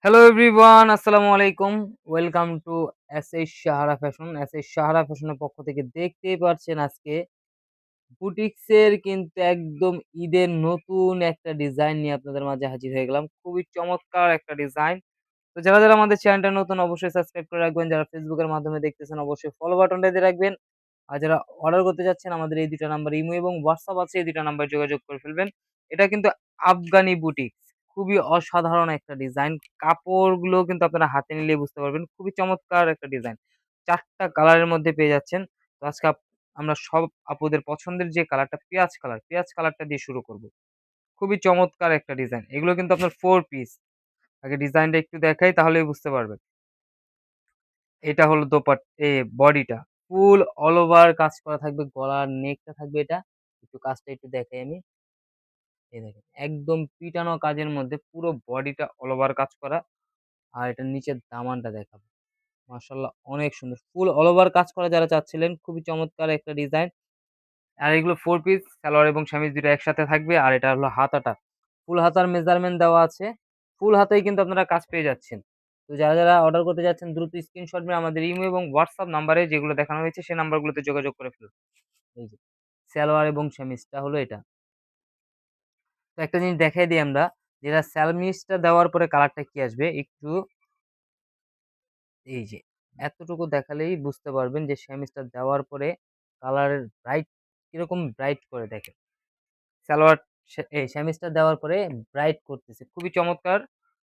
Hello everyone, আসসালামু আলাইকুম। Welcome to SS Sahara fashion. SS Sahara ফ্যাশনের পক্ষ থেকে দেখতেই পারছেন আজকে বুটিক্সের কিন্তু একদম ঈদের নতুন একটা ডিজাইন নিয়ে আপনাদের মাঝে হাজির হয়ে গেলাম। খুবই চমৎকার একটা ডিজাইন। তো যারা আমাদের চ্যানেলটা নতুন অবশ্যই সাবস্ক্রাইব করে রাখবেন। যারা ফেসবুকের মাধ্যমে দেখতেছেন অবশ্যই ফলো বাটনটা দিয়ে রাখবেন। আর যারা অর্ডার করতে যাচ্ছেন আমাদের এই ২ টা নাম্বার ইমো এবং হোয়াটসঅ্যাপ আছে, এই ২ টা নাম্বারে যোগাযোগ করে ফেলবেন। এটা কিন্তু আফগানি বুটিক্স। খুবই অসাধারণ একটা ডিজাইন। কাপড়গুলো কিন্তু আপনারা হাতে নিলেই বুঝতে পারবেন। খুবই চমৎকার একটা ডিজাইন। ৪ টা কালারের মধ্যে পেয়ে যাচ্ছেন। তো আজকে আমরা সব আপুদের পছন্দের যে কালারটা পেঁয়াজ কালারটা দিয়ে শুরু করব। খুবই চমৎকার একটা ডিজাইন। এগুলো কিন্তু আপনার 4 পিস। আগে ডিজাইনটা একটু দেখাই তাহলেই বুঝতে পারবেন। এটা হলো বডিটা। ফুল অল ওভার কাজ করা থাকবে। গলার নেকটা থাকবে এটা। একটু কাজটা একটু দেখাই আমি। এই দেখেন একদম পিটানো কাজের মধ্যে পুরো বডিটা অল ওভার কাজ করা। আর এটার নিচের দামানটা দেখাবো। মাশাআল্লাহ অনেক সুন্দর। ফুল অল ওভার কাজ করা যারা চাচ্ছিলেন খুবই চমৎকার একটা ডিজাইন। আর এগুলো 4 পিস সালোয়ার এবং কামিজ ২ টা একসাথে থাকবে। আর এটা হলো হাতাটা। ফুল হাতার মেজারমেন্ট দেওয়া আছে। ফুল হাতায় কিন্তু আপনারা কাজ পেয়ে যাচ্ছেন। তো যারা অর্ডার করতে যাচ্ছেন দ্রুত স্ক্রিনশট নিয়ে আমাদের ইমো এবং হোয়াটসঅ্যাপ নাম্বারে যেগুলো দেখানো হয়েছে সেই নাম্বারগুলোতে যোগাযোগ করে ফেলুন। এই যে সালোয়ার এবং কামিজটা হলো এটা। তো একটা জিনিস দেখাই দেই আমরা, যেটা সালমিজটা দেওয়ার পরে কালারটা কি আসবে একটু এই যে এতটুকু দেখালেই বুঝতে পারবেন যে সেমিজটা দেওয়ার পরে কালারের কিরকম ব্রাইট করে দেখেন। সালোয়ার এই সেমিজটা দেওয়ার পরে ব্রাইট করতেছে। খুবই চমৎকার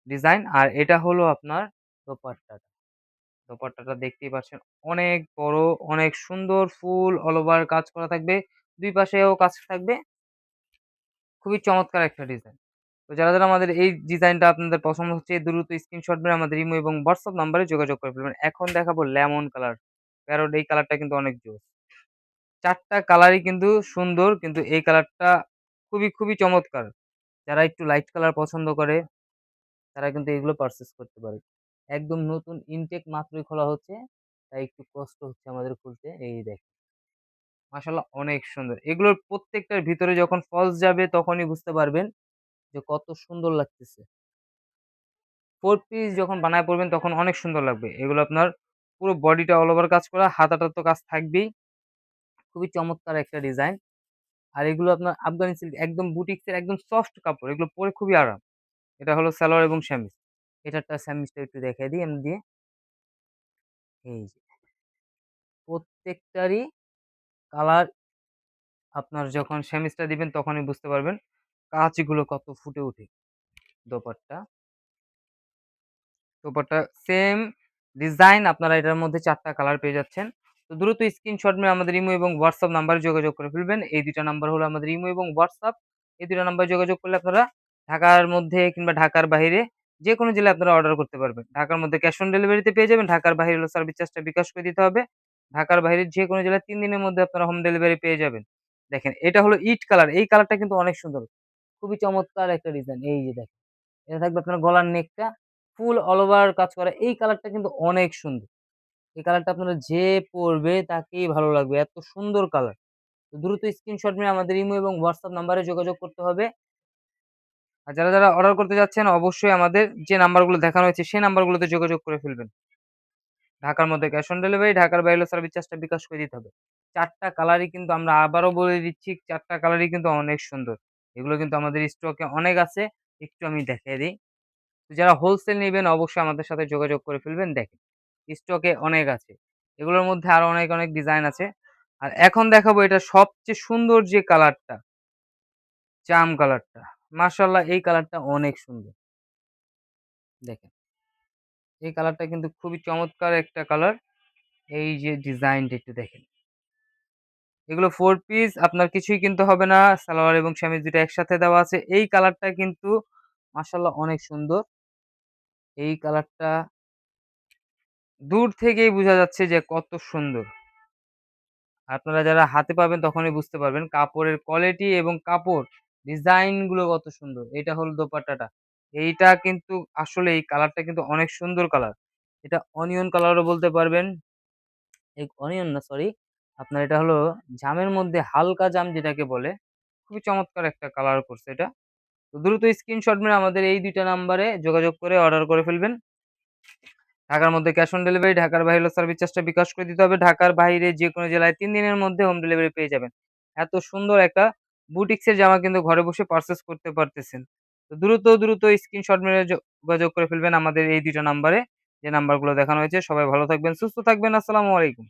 ডিজাইন। আর এটা হলো আপনার দোপাট্টাটা। দোপাট্টাটা দেখতেই পাচ্ছেন অনেক বড়, অনেক সুন্দর ফুল অল ওভার কাজ করা থাকবে। ২ পাশেও কাজ থাকবে। খুবই চমৎকার একটা ডিজাইন। তো যারা আমাদের এই ডিজাইনটা আপনাদের পছন্দ হচ্ছে দ্রুত স্ক্রিনশট মেরে আমাদের ইমো এবং হোয়াটসঅ্যাপ নাম্বারে যোগাযোগ করে ফেলবেন। এখন দেখাবো লেমন কালার। প্যারোট এই কালারটা কিন্তু অনেক জোস। ৪ টা কালারই কিন্তু সুন্দর কিন্তু এই কালারটা খুবই চমৎকার। যারা একটু লাইট কালার পছন্দ করে তারা কিন্তু এগুলো পারচেজ করতে পারে। একদম নতুন ইনটেক মাত্রই খোলা হচ্ছে। তাই একটু কষ্ট হচ্ছে আমাদের খুলতে। এই দেখেন। মাশাআল্লাহ অনেক সুন্দর। এগুলোর প্রত্যেকটার ভিতরে যখন ফলস যাবে তখনই বুঝতে পারবেন যে কত সুন্দর লাগতেছে। 4 পিস যখন বানায় পড়বেন তখন অনেক সুন্দর লাগবে। এগুলো আপনার পুরো বডিটা অল ওভার কাজ করা, হাতাটা তো কাজ থাকবেই। খুবই চমৎকার একটা ডিজাইন। আর এগুলো আপনার আফগানি সিল্ক একদম বুটিক্সের একদম সফট কাপড়। এগুলো পরে খুবই আরাম। এটা হলো সালোয়ার এবং স্যামিস। এটারটা স্যামিসটা একটু দেখাই দিই আমি দিয়ে। এই যে প্রত্যেকটারই কালার আপনার যখন স্যামিসটা দিবেন তখনই বুঝতে পারবেন কাঁচগুলো কত ফুটে ওঠে। দোপাট্টা দোপাট্টা সেম ডিজাইন আপনারা এটার মধ্যে ৪ টা কালার পেয়ে যাচ্ছেন। তো দ্রুত স্ক্রিনশট মেরে আমাদের ইমো এবং হোয়াটসঅ্যাপ নাম্বারে যোগাযোগ করে ফেলবেন। এই ২ টা নাম্বার হলো আমাদের ইমো এবং হোয়াটসঅ্যাপ। এই ২ টা নাম্বারে যোগাযোগ করলে আপনারা ঢাকার মধ্যে কিংবা ঢাকার বাহিরে যেকোনো জেলায় আপনারা অর্ডার করতে পারবেন। ঢাকার মধ্যে ক্যাশ অন ডেলিভারিতে পেয়ে যাবেন। ঢাকার বাহিরে হলো সার্ভিস চার্জটা বিকাশ করে দিতে হবে। ঢাকার বাইরের যেকোনো জেলায় ৩ দিনের মধ্যে আপনারা হোম ডেলিভারি পেয়ে যাবেন। দেখেন এটা হলো ইট কালার। এই কালারটা কিন্তু অনেক সুন্দর। খুবই চমৎকার একটা ডিজাইন। এই যে দেখেন। এটা থাকবে আপনার গলার নেকটা ফুল অল ওভার কাজ করা। এই কালারটা কিন্তু অনেক সুন্দর। এই কালারটা আপনারা যে পড়বে তাকেই ভালো লাগবে। এত সুন্দর কালার। তো দ্রুত স্ক্রিনশট নিয়ে আমাদের ইমো এবং হোয়াটসঅ্যাপ নাম্বারে যোগাযোগ করতে হবে। আর যারা অর্ডার করতে যাচ্ছেন অবশ্যই আমাদের যে নাম্বারগুলো দেখানো হয়েছে সেই নাম্বারগুলোতে যোগাযোগ করে ফেলবেন। ঢাকার মধ্যে ক্যাশ অন ডেলিভারি, ঢাকার বাইরে সার্ভিস চার্জটা বিকাশ করে দিতে হবে। ৪ টা কালারই কিন্তু আমরা আবারও বলে দিচ্ছি ৪ টা কালারই কিন্তু অনেক সুন্দর। এগুলো কিন্তু আমাদের স্টকে অনেক আছে। একটু আমি দেখাই দেই। যারা হোলসেল নিবেন অবশ্যই আমাদের সাথে যোগাযোগ করে ফেলবেন। দেখেন স্টকে অনেক আছে। এগুলোর মধ্যে আরো অনেক ডিজাইন আছে। আর এখন দেখাবো এটা সবচেয়ে সুন্দর যে কালারটা, জাম কালারটা। মাশাআল্লাহ এই কালারটা অনেক সুন্দর। দেখেন এই কালারটা কিন্তু খুবই চমৎকার একটা কালার। এই যে ডিজাইনটা একটু দেখেন। এগুলো 4 পিস আপনার কিছুই কিনতে হবে না। সালোয়ার এবং কামিজ ২ টা একসাথে দেওয়া আছে। এই কালারটা কিন্তু মাশাআল্লাহ অনেক সুন্দর। এই কালারটা দূর থেকেই বুঝা যাচ্ছে যে কত সুন্দর। আপনারা যারা হাতে পাবেন তখনই বুঝতে পারবেন কাপড়ের কোয়ালিটি এবং কাপড় ডিজাইন গুলো কত সুন্দর। এটা হলো দোপাট্টাটা। এইটা কিন্তু আসলে এই কালারটা কিন্তু অনেক সুন্দর কালার। এটা অনিয়ন কালারও বলতে পারবেন। এই অনিয়ন না সরি। আপনার এটা হলো জামের মধ্যে হালকা জাম যেটাকে বলে। খুবই চমৎকার একটা কালার করছে এটা। তো দ্রুত স্ক্রিনশট মেরে আমাদের এই ২ টা নাম্বারে যোগাযোগ করে অর্ডার করে ফেলবেন। ঢাকার মধ্যে ক্যাশ অন ডেলিভারি, ঢাকার বাইরে হলে সার্ভিস চার্জটা বিকাশ করে দিতে হবে। ঢাকার বাইরে যেকোনো জেলায় ৩ দিনের মধ্যে হোম ডেলিভারি পেয়ে যাবেন। এত সুন্দর একটা বুটিক্সের জামা কিন্তু ঘরে বসে পারচেজ করতে পারতেছেন। তো দ্রুত স্ক্রিনশট মেরে যোগাযোগ করে ফেলবেন আমাদের এই ২ টা নাম্বারে, যে নাম্বারগুলো দেখানো হয়েছে। সবাই ভালো থাকবেন, সুস্থ থাকবেন। আসসালামু আলাইকুম।